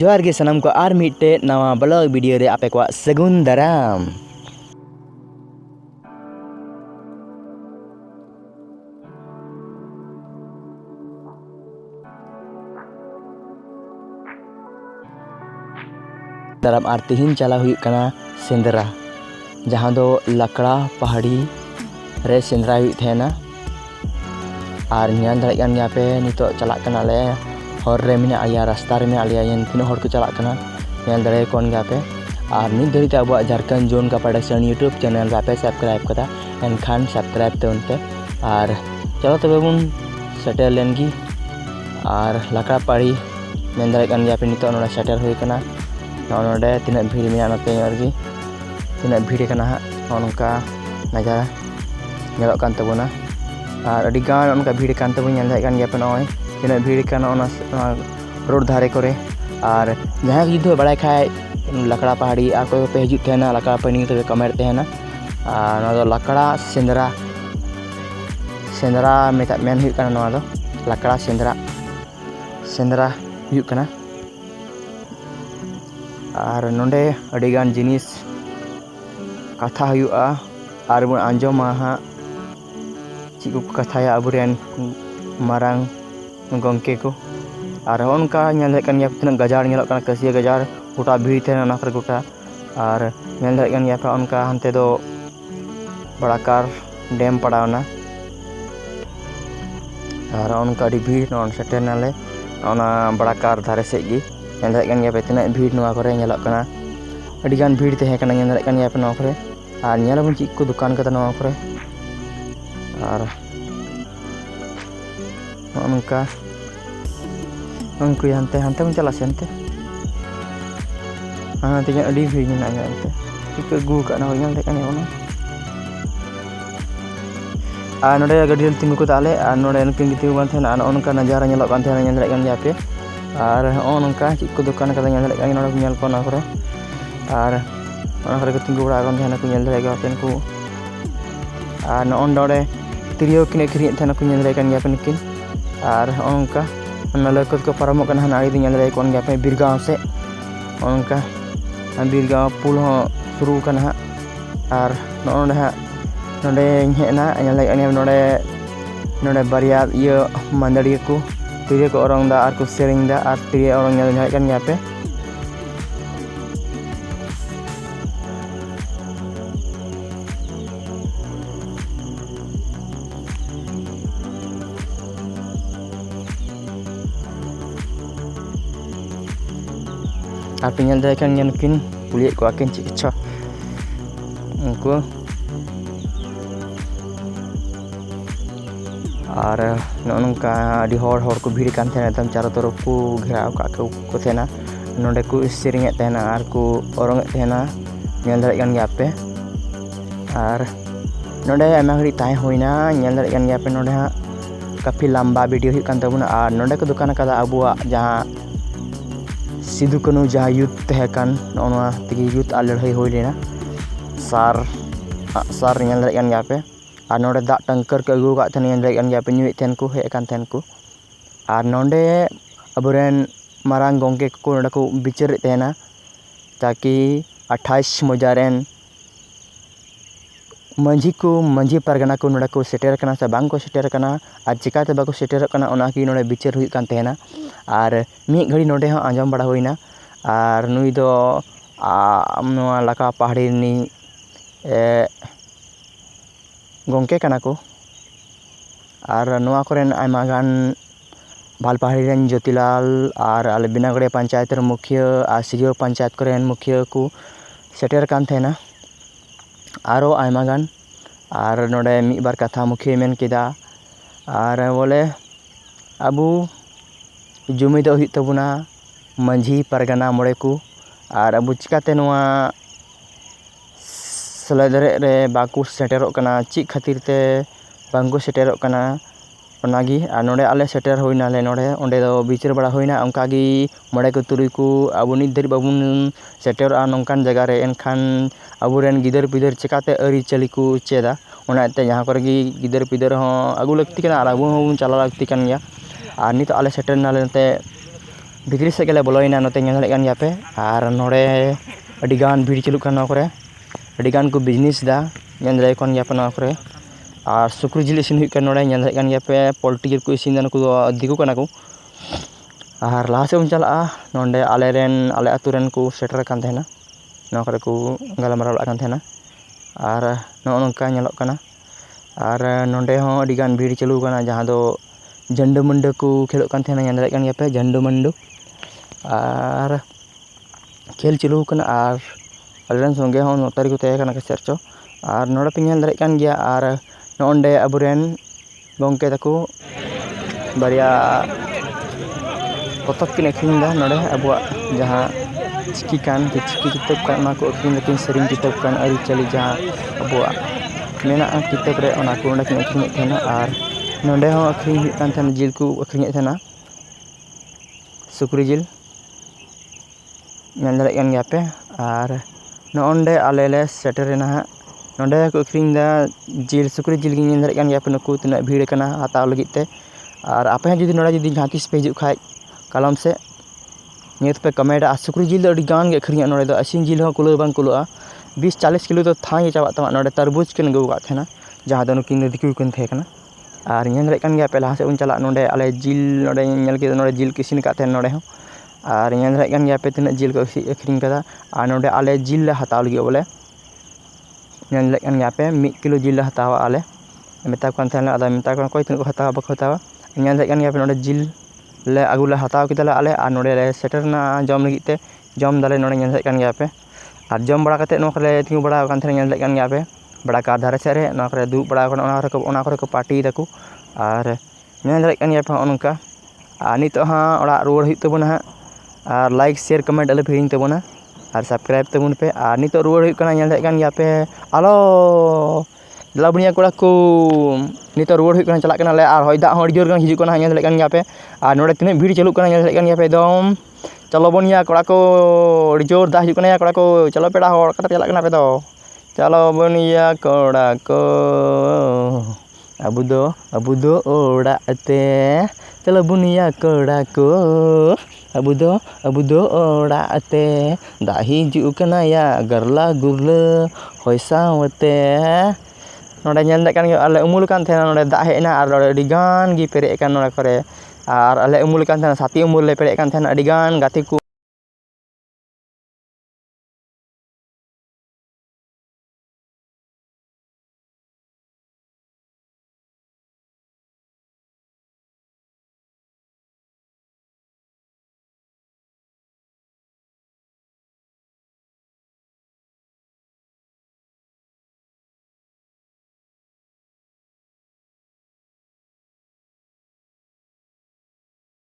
जोहार गे सनम को आर मिट्टे नवा ब्लॉग वीडियो रे आपे को सगुन दाराम। दाराम आर तिहिन चला हुई कना सेंद्रा जहाँ दो लकड़ा पहाड़ी रे सेंद्रा हुई थेना आर ᱧᱮᱞ ᱫᱟᱲᱮᱭᱟᱜ ᱠᱟᱱ ᱜᱮᱭᱟ ᱯᱮ ᱱᱤᱛᱚᱜ ᱪᱟᱞᱟᱜ ᱠᱟᱱᱟ ᱞᱮ हर रे मेना आलिया रास्ता रे मेना आलिया yen तीनों हर को चला कना ᱧᱮᱞ ᱫᱟᱲᱮ ᱠᱚᱱ ᱜᱮᱭᱟ ᱯᱮ आर नित धरी अब झारखंड जोन का प्रोडक्शन यूट्यूब चैनल पे सब्सक्राइब कदा एनखान सब्सक्राइब ते उनते आर चलो तबे बुन सेटल लेनगी आर लकड़ा पाड़ी ᱧᱮᱞ ᱫᱟᱲᱮ ᱠᱟᱱ ᱜᱮᱭᱟ ᱯᱮ नितो नोडे सेटल हुई कना नोडे तिना भीड़ मेना नते यरगी तिना भीड़ कना हा नोनका नजारा ᱧᱮᱞᱚᱜ ᱠᱟᱱ ᱛᱟᱵᱚᱱᱟ आर अड़ी गान उनका भीड़ कान तबन ᱧᱮᱞ ᱫᱟᱲᱮ ᱠᱟᱱ ᱜᱮᱭᱟ ᱯᱮ नय तिना भीड़ कान ओना रोड धारे करे आर जहाँ जुदो बड़ाय खाय लकड़ा पहाड़ी आर कोई पे हजु तेना लकड़ा पहाड़ी तो कमेंट तेना आर लकड़ा सेंद्रा सेंद्रा मेता मेन हुई कना नवा दो लकड़ा सेंद्रा सेंद्रा हुई कना आर नोंडे अड़ी गान जिनिस कथा हुआ आर बन आंजोमा हा चीज को कथाया अबुरेन मारांग गंके को आर उनका तना गजार कसिया गजार गोटा भीड़ थे गोटा और उनका हंते दो बड़ाकार डैम पड़ावना और उनका भीड़ सेटेर नाले बड़ाकार धारे सेगी पे तना भीड़ नवा करे अड़ीगान भीड़ तहकना पे नवा करे और नेलबन चीज को दुकान कदा नवा करे और उनका उनको हंते हंते बन चला सेनते हाँ तीन अड़ी भीड़ में हंते ठीक गु का और नोडे गाड़ी तिंगु को ताले और नोडे नकिन तिंगु कान थेना और उनका नजारा नेलो कान थेना नेल दाड़े कान गया पे और उनका चीज को दुकान कदा नेल दाड़े कान नोडे नेल को ना करे और उना करे को तिंगु बड़ा कान थेना को नेल दाड़े गया पे को और नोडे तिरियो किने खिरि थेना को नेल दाड़े कान गया पे नकिन और उनका लड़कत को पारमों का नाड़ी दिन रे कौन गया पे बिरगांव से उनका बिरगांव पुल हो शुरू करना और नोडे हा नोडे हेना नोडे नोडे बारिया ये मंदड़ी को तिरे को औरंग दा और को सेरिंग दा और तिरे औरंग नेल कन गया पे आप nyal kan mungkin kuliah ko akin cikcha उनको और नोनका अड़ी हर को भीड़ कान थे तम चारों तरफ को घेराव को थेना नोडे को सेरिंग तेना और को औरंग तेना नेल दाड़े कान गया पे और नोडे आमा घड़ी ताय होइना नेल दाड़े कान गया पे नोडे हा काफी लंबा वीडियो हुई कान तबुना और नोडे को दुकान कदा अबुआ जहाँ सिदु कनु जहाँ युद्ध तहकान नोना तगी युद्ध आ लड़ाई हो लेना सार सार नेल दाड़े कान गया पे और नोडे दा टंकर को अगु कात नेल दाड़े कान गया पे न्यूई थेन को हे कान थेन को और नोडे अबुरेन मारांग गंके को नोडे को बिचार तेना ताकि 28 मजारेन मंझी को मंझी परगना को नोडे को सेटेर कना से बांग को सेटेर कना और चिकाते बाको सेटेर कना ओना की नोडे बिचार हुई कान तेना और मी घड़ी नोडे हो आंजम बड़ा होइना और नुई दो लकड़ा पहाड़ी नि गंके कना को और नवा कोरेन आयमा गान भालपहाड़ी रेन ज्योतिलाल और आले बिनागड़े पंचायत मुखिया और सिरियो पंचायत कोरेन मुखिया को सेटेर कान थेना आरो आयमा गान और नोडे मी बार कथा मुखिया मेन केदा और बोले अबू जुमिद हुई तबुना मंझी परगना मोड़े को और अब चिकाते नवा सलेदरे रे बाकू सेटेरो कना ची खातिर ते बांगो सेटेरो कना ओनागी और नोडे आले सेटेर होइना ले नोडे ओंडे दो बिचार बड़ा होइना ओंकागी मोड़े को तुरुई को अबु नित धरि बाबुन सेटेर आ नोंकान जगह रे एनखान अबुरेन गिदर पिदर चिकाते अरी चली को चेदा ओनाते जहाँ करे गिदर पिदर हो अगु लगती कना और अबु हो चला लगती कन गया और नित आले सेटेर नाले ते ᱵᱷᱤᱛᱨᱤ ᱥᱮᱫ ᱜᱮᱞᱮ ᱵᱚᱞᱚᱭᱮᱱᱟ ᱱᱚᱛᱮ ᱧᱮᱞ ᱫᱟᱲᱮᱭᱟᱜ ᱠᱟᱱ ᱜᱮᱭᱟ ᱯᱮ ᱟᱨ ᱱᱚᱰᱮ ᱟᱹᱰᱤ ᱜᱟᱱ ᱵᱷᱤᱲ ᱪᱟᱹᱞᱩᱜ ᱠᱟᱱᱟ ᱱᱚᱣᱟ ᱠᱚᱨᱮ ᱟᱹᱰᱤ ᱜᱟᱱ ᱠᱚ ᱵᱤᱡᱽᱱᱮᱥ ᱫᱟ ᱧᱮᱞ ᱫᱟᱲᱮᱭᱟᱜ ᱠᱟᱱ ᱜᱮᱭᱟ ᱯᱮ ᱱᱚᱣᱟ ᱠᱚᱨᱮ ᱟᱨ ᱥᱩᱠᱨᱤ ᱡᱤᱞ ᱤᱥᱤᱱ ᱦᱩᱭᱩᱜ ᱠᱟᱱᱟ ᱱᱚᱰᱮ ᱧᱮᱞ ᱫᱟᱲᱮᱭᱟᱜ ᱠᱟᱱ ᱜᱮᱭᱟ ᱯᱮ ᱯᱳᱞᱴᱨᱤ ᱡᱤᱞ ᱠᱚ ᱤᱥᱤᱱ ᱫᱟ ᱱᱩᱠᱩ ᱫᱚ ᱫᱤᱠᱩ ᱠᱟᱱᱟ ᱠᱚ ᱟᱨ ᱞᱟᱦᱟ ᱥᱮᱫ ᱵᱚᱱ ᱪᱟᱞᱟᱜᱼᱟ ᱱᱚᱰᱮ ᱟᱞᱮ ᱟᱹᱛᱩ ᱨᱮᱱ ᱠᱚ ᱥᱮᱴᱮᱨ ᱟᱠᱟᱱ ᱛᱟᱦᱮᱱᱟ ᱱᱚᱣᱟ ᱠᱚᱨᱮ ᱠᱚ ᱜᱟᱞᱢᱟᱨᱟᱣ ᱵᱟᱲᱟᱜ ᱠᱟᱱ ᱛᱟᱦᱮᱱᱟ ᱟᱨ ᱱᱚᱜᱼᱚ ᱱᱚᱝᱠᱟ ᱧᱮᱞᱚᱜ ᱠᱟᱱᱟ ᱟᱨ ᱱᱚᱰᱮ ᱦᱚᱸ ᱟᱹᱰᱤ ᱜᱟᱱ ᱵᱷᱤᱲ ᱪᱟᱹᱞᱩ ᱟᱠᱟᱱᱟ ᱡᱟᱦᱟᱸ ᱫᱚ ᱡᱷᱟᱱᱰᱩ ᱢᱩᱱᱰᱟᱹ ᱠᱚ ᱠᱷᱮᱞᱳᱜ ᱠᱟᱱ ᱛᱟᱦᱮᱱᱟ ᱧᱮᱞ ᱫᱟᱲᱮᱭᱟᱜ ᱠᱟᱱ ᱜᱮᱭᱟ ᱯᱮ ᱡᱷᱟᱱᱰᱩ ᱢᱩᱱᱰᱩ ᱟᱨ ᱠᱷᱮᱞ ᱪᱟᱹᱞᱩ ᱟᱠᱟᱱᱟ ᱟᱨ ᱟᱞᱮᱨᱮᱱ ᱥᱚᱸᱜᱮ ᱦᱚᱸ ᱱᱚᱛᱮ ᱨᱮᱠᱚ ᱛᱟᱦᱮᱸ ᱠᱟᱱᱟ ᱠᱟᱥᱮᱨ ᱪᱚ ᱟᱨ ᱱᱚᱰᱮ ᱯᱮ ᱧᱮᱞ ᱫᱟᱲᱮᱭᱟᱜ ᱠᱟᱱ ᱜᱮᱭᱟ ᱟᱨ ᱱᱚᱰᱮ ᱟᱵᱚᱨᱮᱱ ᱜᱚᱢᱠᱮ ᱛᱟᱠᱚ ᱵᱟᱨᱭᱟ ᱯᱚᱛᱚᱵ ᱠᱤᱱ ᱟᱹᱠᱷᱨᱤᱧ ᱮᱫᱟ ᱱᱚᱰᱮ ᱟᱵᱚᱣᱟᱜ ᱡᱟᱦᱟᱸ ᱪᱤᱠᱤ ᱠᱟᱱ ᱪᱤᱠᱤ ᱠᱤᱛᱟᱹᱵ ᱠᱟᱱ ᱚᱱᱟ ᱠᱚ ᱟᱹᱠᱷᱨᱤᱧ ᱫᱟᱠᱤᱱ ᱥᱮᱨᱮᱧ ᱠᱤᱛᱟᱹᱵ ᱠᱟᱱ ᱟᱹᱨᱤᱪᱟᱹᱞᱤ ᱡᱟᱦᱟᱸ ᱟᱵᱚᱣᱟᱜ ᱢᱮᱱᱟᱜᱼᱟ ᱠᱤᱛᱟᱹᱵ ᱨᱮ ᱚᱱᱟ ᱠᱚ ᱚᱸᱰᱮ ᱠᱤᱱ ᱟᱹᱠᱷᱨᱤᱧᱮᱫ ᱛᱟᱦᱮᱱᱟ ᱟᱨ ᱱᱚᱰᱮ ᱦᱚᱸ ᱟᱹᱠᱷᱨᱤᱧ ᱦᱩᱭᱩᱜ ᱠᱟᱱ ᱛᱟᱦᱮᱱᱟ ᱡᱤᱞ ᱠᱚ ᱟᱹᱠᱷᱨᱤᱧᱮᱫ ᱛᱟᱦᱮᱱᱟ ᱥᱩᱠᱨᱤ ᱡᱤᱞ ᱧᱮᱞ ᱫᱟᱲᱮᱭᱟᱜ ᱠᱟᱱ ᱜᱮᱭᱟ ᱯᱮ ᱟᱨ ᱱᱚᱜᱼᱚᱸᱰᱮ ᱟᱞᱮ ᱞᱮ ᱥᱮᱴᱮᱨᱮᱱᱟ ᱦᱟᱸᱜ ᱱᱚᱰᱮ ᱠᱚ ᱟᱹᱠᱷᱨᱤᱧ ᱮᱫᱟ ᱡᱤᱞ ᱥᱩᱠᱨᱤ ᱡᱤᱞ ᱜᱮ ᱧᱮᱞ ᱫᱟᱲᱮᱭᱟᱜ ᱠᱟᱱ ᱜᱮᱭᱟ ᱯᱮ ᱱᱩᱠᱩ ᱛᱤᱱᱟᱹᱜ ᱵᱷᱤᱲ ᱟᱠᱟᱱᱟ ᱦᱟᱛᱟᱣ ᱞᱟᱹᱜᱤᱫ ᱛᱮ ᱟᱨ ᱟᱯᱮ ᱦᱚᱸ ᱡᱩᱫᱤ ᱱᱚᱰᱮ ᱡᱩᱫᱤ ᱡᱟᱦᱟᱸ ᱛᱤᱥ ᱯᱮ ᱦᱤᱡᱩᱜ ᱠᱷᱟᱡ ᱠᱟᱞᱚᱢ ᱥᱮᱫ ᱱᱤᱭᱟᱹ ᱛᱮᱯᱮ ᱠᱚᱢᱮᱱᱴᱟ ᱟᱨ ᱥᱩᱠᱨᱤ ᱡᱤᱞ ᱫᱚ ᱟᱹᱰᱤ ᱜᱟᱱ ᱜᱮ ᱟᱹᱠᱷᱨᱤᱧᱚᱜᱼᱟ ᱱᱚᱰᱮ ᱫᱚ ᱤᱥᱤᱱ ᱡᱤᱞ ᱦᱚᱸ ᱠᱩᱞᱟᱹᱣ ᱵᱟᱝ ᱠᱩᱞᱟᱹᱜᱼᱟ 20-40 ᱠᱤᱞᱳ ᱫᱚ ᱛᱷᱟᱹᱭ ᱜᱮ ᱪᱟᱵᱟᱜ ᱛᱟᱢᱟ ᱱᱚᱰᱮ ᱛᱟᱨᱵᱩᱡᱽ ᱠᱤᱱ ᱟᱹᱜᱩ ᱟᱠᱟᱫ ᱛᱟᱦᱮᱱᱟ ᱡᱟᱦᱟᱸ ᱫᱚ ᱱᱩᱠᱤᱱ ᱫᱚ ᱫᱤᱠᱩ ᱠᱤᱱ ᱛᱟᱦᱮᱸ ᱠᱟᱱᱟ ᱟᱨ ᱧᱮᱞ ᱫᱟᱲᱮᱭᱟᱜ ᱠᱟᱱ ᱜᱮᱭᱟ ᱯᱮ ᱞᱟᱦᱟ ᱥᱮᱫ ᱵᱚᱱ ᱪᱟᱞᱟᱜ ᱱᱚᱰᱮ ᱟᱞᱮ ᱡᱤᱞ ᱱᱚᱰᱮ ᱧᱮᱞ ᱠᱮᱫᱟ ᱱᱚᱰᱮ ᱡᱤᱞ ᱠᱚ ᱤᱥᱤᱱ ᱟᱠᱟᱫ ᱛᱟᱦᱮᱱ ᱱᱚᱰᱮ ᱦᱚᱸ ᱟᱨ ᱧᱮᱞ ᱫᱟᱲᱮᱭᱟᱜ ᱠᱟᱱ ᱜᱮᱭᱟ ᱯᱮ ᱛᱤᱱᱟᱹᱜ ᱡᱤᱞ ᱠᱚ ᱟᱹᱠᱷᱨᱤᱧ ᱠᱟᱫᱟ ᱟᱨ ᱱᱚᱰᱮ ᱟᱞᱮ ᱡᱤᱞ ᱞᱮ ᱦᱟᱛᱟᱣ ᱞᱟᱹᱜᱤᱫ ᱵᱚᱞᱮ ᱧᱮᱞ ᱫᱟᱲᱮᱭᱟᱜ ᱠᱟᱱ ᱜᱮᱭᱟ ᱯᱮ 1 ᱠᱤᱞᱳ ᱡᱤᱞ ᱞᱮ ᱦᱟᱛᱟᱣᱟ ᱟᱞᱮ ᱢᱮᱛᱟ ᱠᱚ ᱠᱟᱱ ᱛᱟᱦᱮᱱᱟ ᱟᱫᱚ ᱢᱮᱛᱟ ᱠᱚ ᱠᱟᱱᱟ ᱚᱠᱚᱭ ᱛᱤᱱᱟᱹᱜ ᱠᱚ ᱦᱟᱛᱟᱣᱟ ᱵᱟᱠᱚ ᱦᱟᱛᱟᱣᱟ ᱧᱮल ᱫᱟᱲᱮᱭᱟᱜ ᱠᱟᱱ ᱜᱮᱭᱟ ᱯᱮ ᱱᱚᱰᱮ ᱡᱤᱞ ᱞᱮ ᱦᱟᱛᱟᱣ ᱠᱮᱫᱟᱞᱮ ᱟᱞᱮ ᱟᱨ ᱱᱚᱰᱮ ᱞᱮ ᱥᱮᱴᱮᱨᱱᱟ ᱡᱚᱢ ᱞᱟᱹᱜᱤᱫ ᱛᱮ ᱡᱚᱢ ᱫᱟᱞᱮ ᱱᱚᱰᱮ ᱧᱮᱞ ᱫᱟᱲᱮᱭᱟᱜ ᱠᱟᱱ ᱜᱮᱭᱟ ᱯᱮ ᱟᱨ ᱡᱚᱢ ᱵᱟᱲᱟ ᱠᱟᱛᱮᱫ ᱱᱚᱣᱟ ᱠᱚᱨᱮ ᱛᱤᱸᱜᱩ ᱵᱟᱲᱟ ᱟᱠᱟᱱ ᱛᱟᱦᱮᱱᱟ ᱧᱮᱞ ᱫᱟᱲᱮᱭᱟᱜ ᱠᱟᱱ ᱜᱮᱭᱟ ᱯᱮ ᱵᱟᱲᱟᱠᱟ ᱫᱷᱟᱨᱮ ᱥᱮᱫ ᱨᱮ ᱱᱚᱣᱟ ᱠᱚᱨᱮ ᱫᱩᱲᱩᱵ ᱵᱟᱲᱟ ᱟᱠᱟᱱᱟ ᱚᱱᱟ ᱠᱚᱨᱮ ᱠᱚ ᱯᱟর্ᱴᱤᱭ ᱫᱟᱠᱚ ᱟᱨ ᱧᱮᱞ ᱫᱟᱲᱮᱭᱟᱜ ᱠᱟᱱ ᱜᱮᱭᱟ ᱯᱮ ᱱᱚᱜᱼᱚ ᱱᱚᱝᱠᱟ ᱟᱨ ᱱᱤᱛᱚᱜ ᱦᱟᱸᱜ ᱚᱲᱟᱜ ᱨᱩᱣᱟᱹᱲ ᱦᱩᱭᱩᱜ ᱛᱟᱵᱚᱱᱟ ᱦᱟᱸᱜ ᱟᱨ ᱞᱟᱭᱤᱠ ᱥᱮᱭᱟᱨ ᱠᱚᱢᱮᱱᱴ ᱟᱞᱚ ᱯᱮ ᱦᱤᱲᱤᱧ ᱛᱟᱵᱚᱱᱟ ᱟᱨ ᱥᱟᱵᱥᱠᱨᱟᱭᱤᱵ ᱛᱟᱵᱚᱱ ᱯᱮ ᱟᱨ ᱱᱤᱛᱚᱜ ᱨᱩᱣᱟᱹᱲ ᱦᱩᱭᱩᱜ ᱠᱟᱱᱟ ᱧᱮᱞ ᱫᱟᱲᱮᱭᱟᱜ ᱠᱟᱱ ᱜᱮᱭᱟ ᱯᱮ ᱦᱮᱞᱳ ᱞᱟᱵᱩᱱᱤᱭᱟᱹ ᱠᱚᱲᱟ ᱠᱚ ᱱᱤᱛᱚᱜ ᱨᱩᱣᱟᱹᱲ ᱦᱩᱭᱩᱜ ᱠᱟᱱᱟ ᱪᱟᱞᱟᱜ ᱠᱟᱱᱟᱞᱮ ᱟᱨ ᱦᱚᱭ ᱫᱟᱜ ᱦᱚᱸ ᱟᱹᱰᱤ ᱡᱳᱨ ᱜᱮ ᱦᱤᱡᱩᱜ ᱠᱟᱱᱟ ᱧᱮᱞ ᱫᱟᱲᱮᱭᱟᱜ ᱠᱟᱱ ᱜᱮᱭᱟ ᱯᱮ ᱟᱨ ᱱᱚᱰᱮ ᱛᱤᱱᱟᱹᱜ ᱵᱷᱤᱲ ᱪᱟᱹᱞᱩᱜ ᱠᱟᱱᱟ ᱧᱮᱞ ᱫᱟᱲᱮᱭᱟᱜ ᱠᱟᱱ ᱜᱮᱭᱟ ᱯᱮ ᱮᱠᱫᱚᱢ ᱪᱚᱞᱚ ᱵᱚᱱᱤᱭᱟ ᱠᱚᱲᱟ ᱠᱚ ᱟᱹᱰᱤ ᱡᱳᱨ ᱫᱟᱜ ᱦᱤᱡᱩᱜ ᱠᱟᱱᱟ ᱠᱚᱲᱟ ᱠᱚ ᱪᱚᱞᱚ ᱯᱮᱲᱟ ᱦᱚᱲ ᱚᱠᱟᱛᱮ ᱯᱮ ᱪᱟᱞᱟᱜ ᱠᱟᱱᱟ ᱟᱯᱮ ᱫᱚ ᱪᱚᱞᱚ ᱵᱚᱱᱤᱭᱟ ᱠᱚᱲᱟ ᱠᱚ ᱟᱵᱚ ᱫᱚ ᱚᱲᱟᱜ ᱛᱮ ᱪᱚᱞᱚ ᱵᱚᱱᱤᱭᱟ ᱠᱚᱲᱟ ᱠᱚ ᱟᱵᱚ ᱫᱚ ᱚᱲᱟᱜ ᱛᱮ ᱫᱟᱜ ᱦᱤᱡᱩᱜ ᱠᱟᱱᱟ ᱭᱟ ᱜᱟᱨᱞᱟ ᱜᱩᱨᱞᱟᱹ ᱦᱚᱭ ᱥᱟᱶᱛᱮ ᱱᱚᱰᱮ ᱧᱮᱞ ᱫᱟᱲᱮᱭᱟᱜ ᱠᱟᱱ ᱜᱮᱭᱟ ᱟᱨᱞᱮ ᱩᱢᱩᱞ ᱠᱟᱱ ᱛᱟᱦᱮᱱᱟ ᱱᱚᱰᱮ ᱫᱟᱜ ᱦᱮᱡ ᱮᱱᱟ ᱟᱨ ᱟᱹᱰᱤ ᱜᱟᱱ ᱜᱮ ᱯᱮᱨᱮᱡ ᱟᱠᱟᱱ ᱱᱚᱰᱮ ᱠᱚᱨᱮ ᱟᱨ ᱟᱞᱮ ᱩᱢᱩᱞ ᱠᱟᱱ ᱛᱟᱦᱮᱱᱟ ᱥᱟᱛᱤ ᱩᱢᱩᱞ ᱞᱮ ᱯᱮᱨᱮᱡ ᱠᱟᱱ ᱛᱟᱦᱮᱱᱟ ᱟᱹᱰᱤ ᱜᱟᱱ ᱜᱟᱛᱮ ᱠᱚ